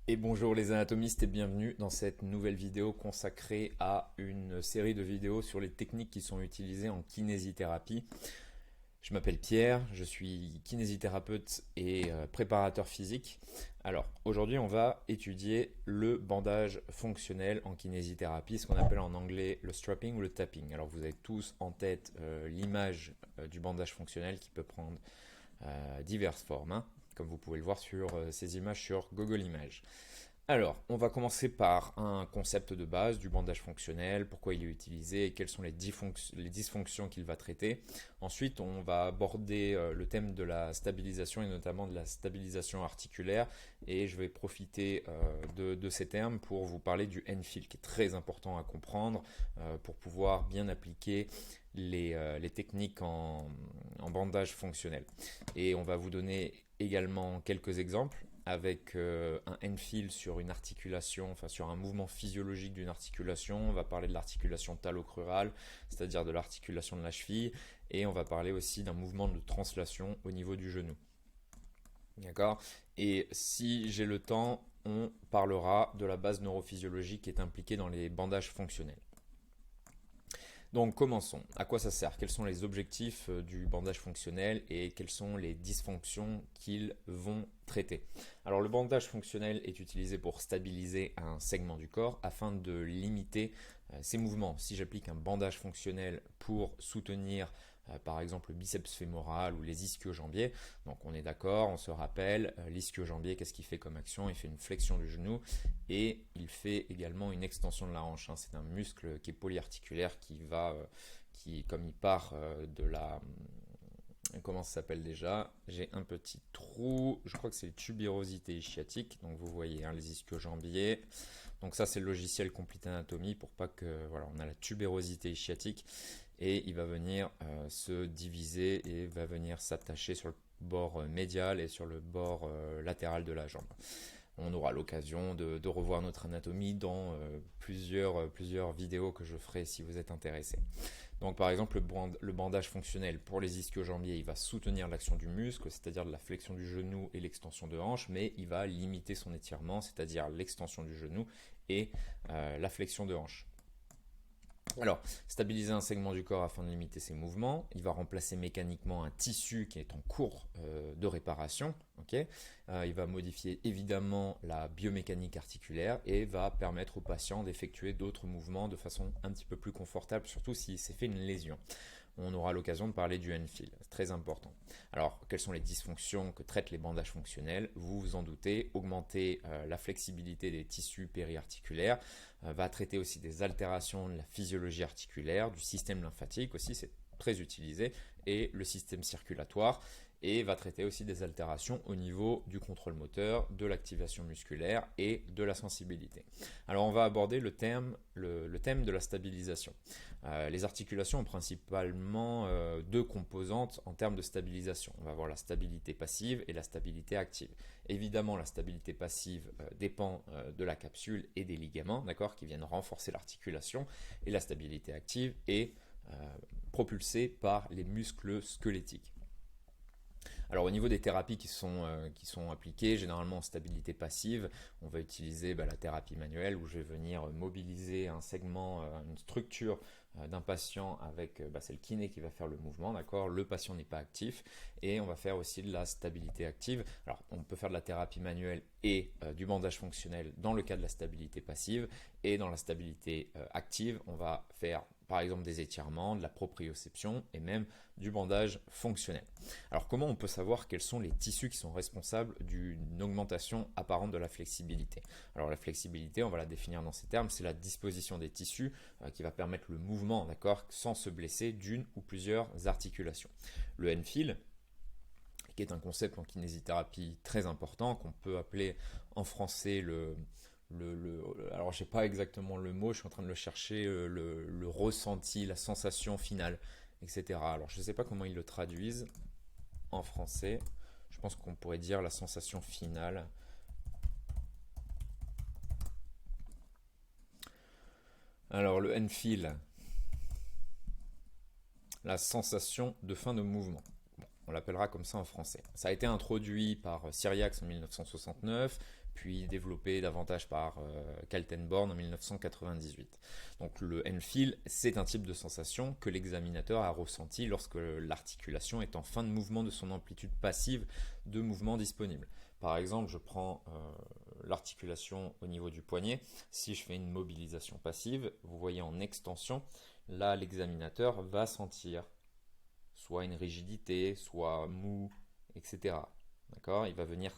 Et bonjour les anatomistes et bienvenue dans cette nouvelle vidéo consacrée à une série de vidéos sur les techniques qui sont utilisées en kinésithérapie. Je m'appelle Pierre, je suis kinésithérapeute et préparateur physique. Alors aujourd'hui on va étudier le bandage fonctionnel en kinésithérapie, ce qu'on appelle en anglais le strapping ou le tapping. Alors vous avez tous en tête l'image du bandage fonctionnel qui peut prendre diverses formes, hein, comme vous pouvez le voir sur ces images sur Google Images. Alors, on va commencer par un concept de base du bandage fonctionnel, pourquoi il est utilisé et quelles sont les dysfonctions qu'il va traiter. Ensuite, on va aborder le thème de la stabilisation et notamment de la stabilisation articulaire. Et je vais profiter de ces termes pour vous parler du N-fil, qui est très important à comprendre pour pouvoir bien appliquer les techniques en bandage fonctionnel. Et on va vous donner également quelques exemples avec un N-fil sur une articulation, enfin sur un mouvement physiologique d'une articulation. On va parler de l'articulation talocrurale, c'est-à-dire de l'articulation de la cheville, et on va parler aussi d'un mouvement de translation au niveau du genou. D'accord? Et si j'ai le temps, on parlera de la base neurophysiologique qui est impliquée dans les bandages fonctionnels. Donc commençons. À quoi ça sert? Quels sont les objectifs du bandage fonctionnel et quelles sont les dysfonctions qu'ils vont traiter? Alors le bandage fonctionnel est utilisé pour stabiliser un segment du corps afin de limiter ses mouvements. Si j'applique un bandage fonctionnel pour soutenir par exemple le biceps fémoral ou les ischio-jambiers. Donc on est d'accord, on se rappelle, l'ischio-jambier, qu'est-ce qu'il fait comme action? Il fait une flexion du genou et il fait également une extension de la hanche. C'est un muscle qui est polyarticulaire qui va, comme il part de la... Comment ça s'appelle déjà? J'ai un petit trou, je crois que c'est les tubérosités ischiatiques. Donc vous voyez les ischio-jambiers. Donc ça c'est le logiciel Complete Anatomy pour pas que... Voilà, on a la tubérosité ischiatique et il va venir se diviser et va venir s'attacher sur le bord médial et sur le bord latéral de la jambe. On aura l'occasion de revoir notre anatomie dans plusieurs vidéos que je ferai si vous êtes intéressé. Donc par exemple le bandage fonctionnel pour les ischio-jambiers, il va soutenir l'action du muscle, c'est-à-dire de la flexion du genou et l'extension de hanche, mais il va limiter son étirement, c'est-à-dire l'extension du genou et la flexion de hanche. Alors, stabiliser un segment du corps afin de limiter ses mouvements. Il va remplacer mécaniquement un tissu qui est en cours de réparation. Okay, il va modifier évidemment la biomécanique articulaire et va permettre au patient d'effectuer d'autres mouvements de façon un petit peu plus confortable, surtout s'il s'est fait une lésion. On aura l'occasion de parler du N-fil, c'est très important. Alors, quelles sont les dysfonctions que traitent les bandages fonctionnels? Vous vous en doutez, augmenter la flexibilité des tissus périarticulaires, va traiter aussi des altérations de la physiologie articulaire, du système lymphatique aussi, c'est très utilisé, et le système circulatoire, et va traiter aussi des altérations au niveau du contrôle moteur, de l'activation musculaire et de la sensibilité. Alors on va aborder le thème de la stabilisation. Les articulations ont principalement deux composantes en termes de stabilisation. On va avoir la stabilité passive et la stabilité active. Évidemment, la stabilité passive dépend de la capsule et des ligaments, d'accord, qui viennent renforcer l'articulation, et la stabilité active est propulsée par les muscles squelettiques. Alors au niveau des thérapies qui sont appliquées, généralement en stabilité passive, on va utiliser la thérapie manuelle où je vais venir mobiliser un segment, une structure d'un patient avec, c'est le kiné qui va faire le mouvement, d'accord. Le patient n'est pas actif et on va faire aussi de la stabilité active. Alors on peut faire de la thérapie manuelle et du bandage fonctionnel dans le cas de la stabilité passive, et dans la stabilité active, on va faire par exemple des étirements, de la proprioception et même du bandage fonctionnel. Alors comment on peut savoir quels sont les tissus qui sont responsables d'une augmentation apparente de la flexibilité? Alors la flexibilité, on va la définir dans ces termes, c'est la disposition des tissus qui va permettre le mouvement, d'accord, sans se blesser d'une ou plusieurs articulations. Le N-fil, qui est un concept en kinésithérapie très important, qu'on peut appeler en français alors je sais pas exactement le mot, je suis en train de le chercher, le ressenti, la sensation finale, etc. Alors je ne sais pas comment ils le traduisent en français. Je pense qu'on pourrait dire la sensation finale. Alors le N-fil, la sensation de fin de mouvement. Bon. on l'appellera comme ça en français. Ça a été introduit par Cyriax en 1969, puis développé davantage par Kaltenborn en 1998. Donc le N-feel, c'est un type de sensation que l'examinateur a ressenti lorsque l'articulation est en fin de mouvement de son amplitude passive de mouvement disponible. Par exemple, je prends l'articulation au niveau du poignet. Si je fais une mobilisation passive, vous voyez en extension, là l'examinateur va sentir soit une rigidité, soit mou, etc. D'accord? Il va venir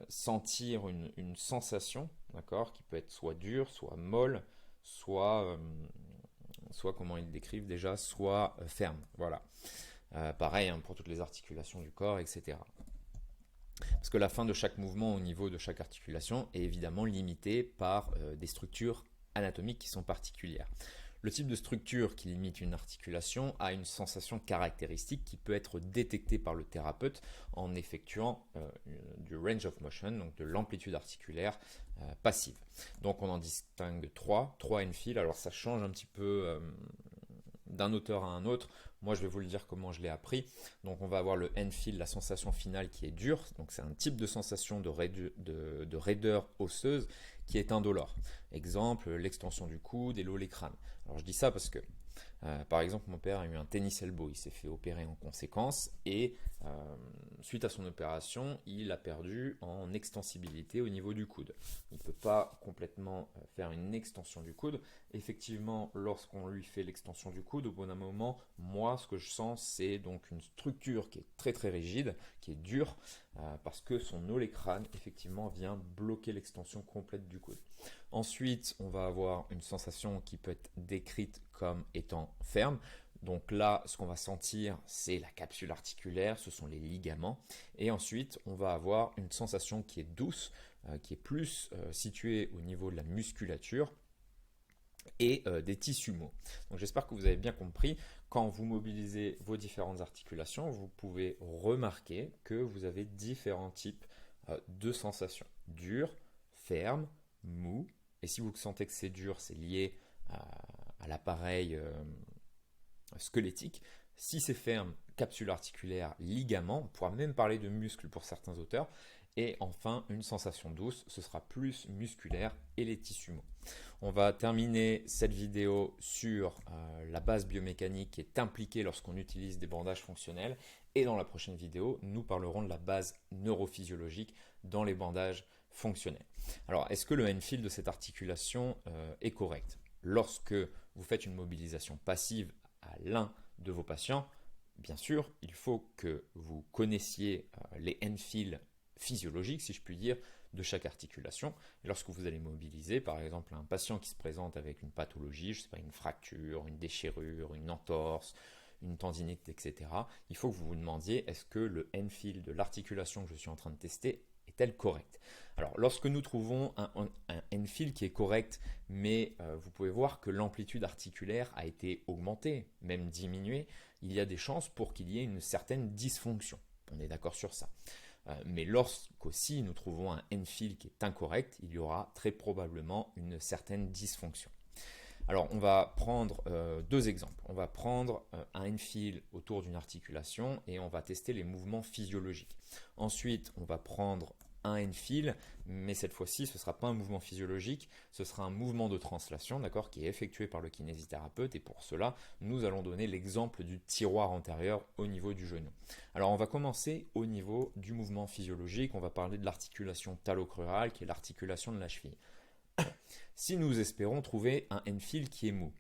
sentir une sensation, d'accord, qui peut être soit dure, soit molle, soit comment ils le décrivent déjà, soit ferme. Voilà. Pareil hein, pour toutes les articulations du corps, etc. Parce que la fin de chaque mouvement au niveau de chaque articulation est évidemment limitée par des structures anatomiques qui sont particulières. Le type de structure qui limite une articulation a une sensation caractéristique qui peut être détectée par le thérapeute en effectuant du range of motion, donc de l'amplitude articulaire passive. Donc on en distingue trois N-feel. Alors ça change un petit peu d'un auteur à un autre. Moi, je vais vous le dire comment je l'ai appris. Donc, on va avoir le N-feel, la sensation finale qui est dure. Donc, c'est un type de sensation de raideur osseuse qui est indolore. Exemple, l'extension du coude et l'olecrane. Alors, je dis ça parce que, par exemple, mon père a eu un tennis elbow. Il s'est fait opérer en conséquence et suite à son opération, il a perdu en extensibilité au niveau du coude. Il ne peut pas complètement faire une extension du coude. Effectivement, lorsqu'on lui fait l'extension du coude, au bout d'un moment, moi, ce que je sens, c'est donc une structure qui est très très rigide, qui est dure, parce que son olecrane, effectivement, vient bloquer l'extension complète du coude. Ensuite, on va avoir une sensation qui peut être décrite comme étant ferme. Donc là, ce qu'on va sentir, c'est la capsule articulaire, ce sont les ligaments. Et ensuite, on va avoir une sensation qui est douce, qui est plus située au niveau de la musculature et des tissus mous. Donc j'espère que vous avez bien compris. Quand vous mobilisez vos différentes articulations, vous pouvez remarquer que vous avez différents types de sensations. Dur, ferme, mou. Et si vous sentez que c'est dur, c'est lié à l'appareil squelettique. Si c'est ferme, capsule articulaire, ligament, on pourra même parler de muscles pour certains auteurs. Et enfin, une sensation douce, ce sera plus musculaire et les tissus mous. On va terminer cette vidéo sur la base biomécanique qui est impliquée lorsqu'on utilise des bandages fonctionnels. Et dans la prochaine vidéo, nous parlerons de la base neurophysiologique dans les bandages fonctionnels. Alors, est-ce que le N-feel de cette articulation est correct? Lorsque vous faites une mobilisation passive à l'un de vos patients, bien sûr, il faut que vous connaissiez les N-feel physiologiques, si je puis dire, de chaque articulation. Et lorsque vous allez mobiliser, par exemple, un patient qui se présente avec une pathologie, je ne sais pas, une fracture, une déchirure, une entorse, une tendinite, etc., il faut que vous vous demandiez, est-ce que le N-feel de l'articulation que je suis en train de tester est-elle correcte? Alors, lorsque nous trouvons un N-feel qui est correct, mais vous pouvez voir que l'amplitude articulaire a été augmentée, même diminuée, il y a des chances pour qu'il y ait une certaine dysfonction. On est d'accord sur ça. Mais lorsqu'aussi nous trouvons un N-feel qui est incorrect, il y aura très probablement une certaine dysfonction. Alors, on va prendre deux exemples. On va prendre un N-feel autour d'une articulation et on va tester les mouvements physiologiques. Ensuite, on va prendre un N-feel, mais cette fois-ci, ce ne sera pas un mouvement physiologique, ce sera un mouvement de translation, d'accord, qui est effectué par le kinésithérapeute. Et pour cela, nous allons donner l'exemple du tiroir antérieur au niveau du genou. Alors, on va commencer au niveau du mouvement physiologique. On va parler de l'articulation talocrurale, qui est l'articulation de la cheville. Si nous espérons trouver un N-feel qui est mou,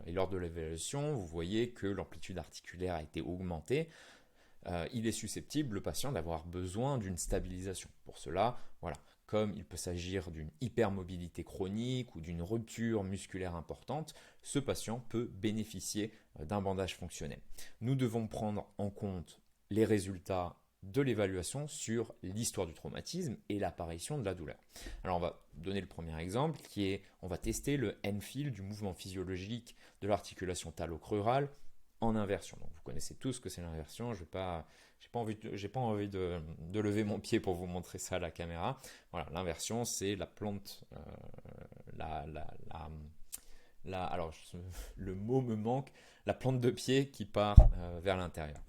et lors de l'évaluation, vous voyez que l'amplitude articulaire a été augmentée, il est susceptible, le patient, d'avoir besoin d'une stabilisation. Pour cela, voilà, comme il peut s'agir d'une hypermobilité chronique ou d'une rupture musculaire importante, ce patient peut bénéficier d'un bandage fonctionnel. Nous devons prendre en compte les résultats de l'évaluation sur l'histoire du traumatisme et l'apparition de la douleur. Alors on va donner le premier exemple qui est, on va tester le N-feel du mouvement physiologique de l'articulation talocrurale en inversion. Donc vous connaissez tous ce que c'est l'inversion, j'ai pas envie de lever mon pied pour vous montrer ça à la caméra. Voilà, l'inversion c'est la plante, alors le mot me manque, la plante de pied qui part vers l'intérieur.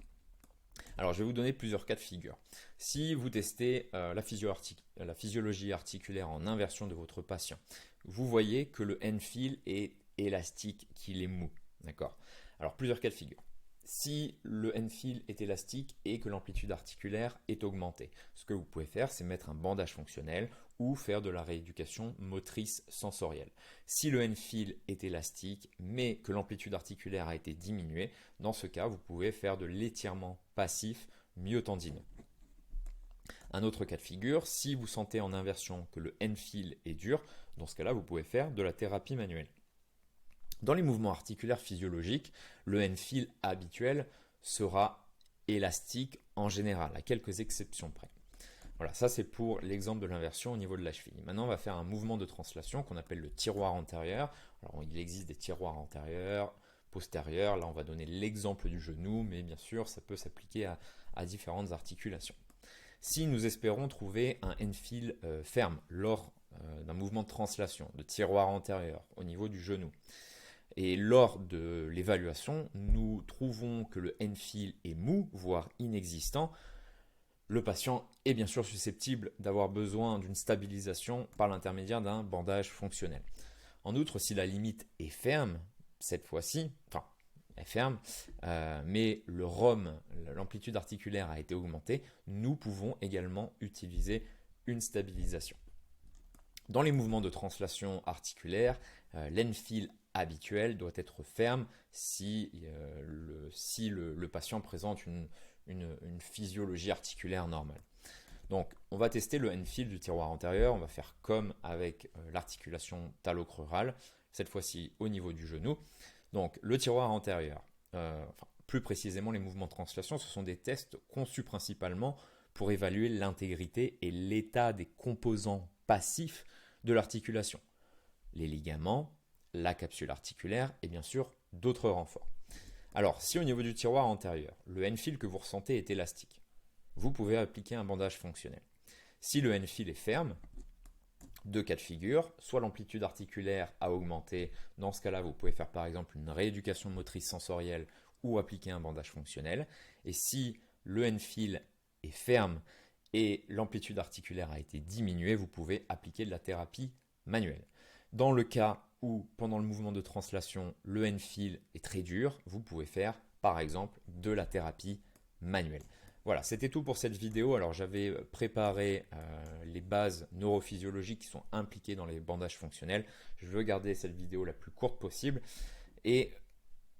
Alors, je vais vous donner plusieurs cas de figure. Si vous testez la physiologie articulaire en inversion de votre patient, vous voyez que le N-fil est élastique, qu'il est mou. D'accord? Alors, plusieurs cas de figure. Si le N-fil est élastique et que l'amplitude articulaire est augmentée, ce que vous pouvez faire, c'est mettre un bandage fonctionnel ou faire de la rééducation motrice sensorielle. Si le N-fil est élastique mais que l'amplitude articulaire a été diminuée, dans ce cas, vous pouvez faire de l'étirement passif myotendineux. Un autre cas de figure, si vous sentez en inversion que le N-fil est dur, dans ce cas-là, vous pouvez faire de la thérapie manuelle. Dans les mouvements articulaires physiologiques, le N-fil habituel sera élastique en général, à quelques exceptions près. Voilà, ça c'est pour l'exemple de l'inversion au niveau de la cheville. Maintenant, on va faire un mouvement de translation qu'on appelle le tiroir antérieur. Alors, il existe des tiroirs antérieurs, postérieurs. Là, on va donner l'exemple du genou, mais bien sûr, ça peut s'appliquer à différentes articulations. Si nous espérons trouver un N-fil ferme lors d'un mouvement de translation, de tiroir antérieur au niveau du genou, et lors de l'évaluation, nous trouvons que le N-fil est mou, voire inexistant, le patient est bien sûr susceptible d'avoir besoin d'une stabilisation par l'intermédiaire d'un bandage fonctionnel. En outre, si la limite est ferme, cette fois-ci, enfin, est ferme, mais le ROM, l'amplitude articulaire a été augmentée, nous pouvons également utiliser une stabilisation. Dans les mouvements de translation articulaire, l'N-fil habituel doit être ferme si le patient présente une physiologie articulaire normale. Donc, on va tester le N-fil du tiroir antérieur. On va faire comme avec l'articulation talocrurale, cette fois-ci au niveau du genou. Donc, le tiroir antérieur, plus précisément les mouvements de translation, ce sont des tests conçus principalement pour évaluer l'intégrité et l'état des composants passifs de l'articulation. Les ligaments, la capsule articulaire et bien sûr d'autres renforts. Alors, si au niveau du tiroir antérieur, le N-fil que vous ressentez est élastique, vous pouvez appliquer un bandage fonctionnel. Si le N-fil est ferme, deux cas de figure, soit l'amplitude articulaire a augmenté, dans ce cas-là, vous pouvez faire par exemple une rééducation motrice sensorielle ou appliquer un bandage fonctionnel. Et si le N-fil est ferme et l'amplitude articulaire a été diminuée, vous pouvez appliquer de la thérapie manuelle. Dans le cas où, pendant le mouvement de translation, le N-fil est très dur, vous pouvez faire, par exemple, de la thérapie manuelle. Voilà, c'était tout pour cette vidéo. Alors, j'avais préparé les bases neurophysiologiques qui sont impliquées dans les bandages fonctionnels. Je veux garder cette vidéo la plus courte possible. Et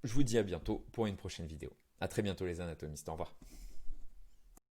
je vous dis à bientôt pour une prochaine vidéo. À très bientôt les anatomistes. Au revoir.